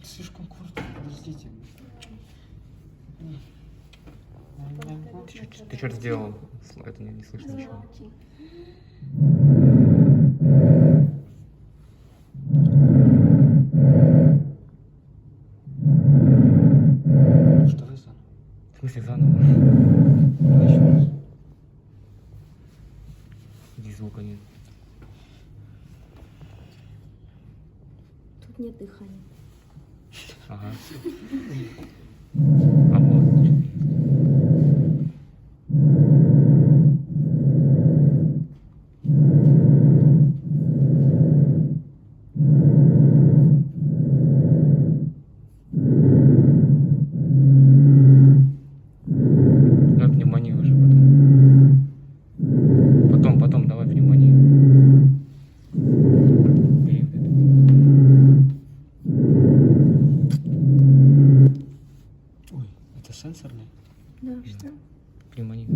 слишком коротко, подождите. Ты что-то сделал? Это не слышно ничего. Что вы за? В смысле заново? Еще раз. Здесь звука нет. Тут нет дыхания. Ага. А вот. Давай пневмонию уже потом. Потом давай пневмонию. Ой, это сенсорный? Да, что? Пневмонию.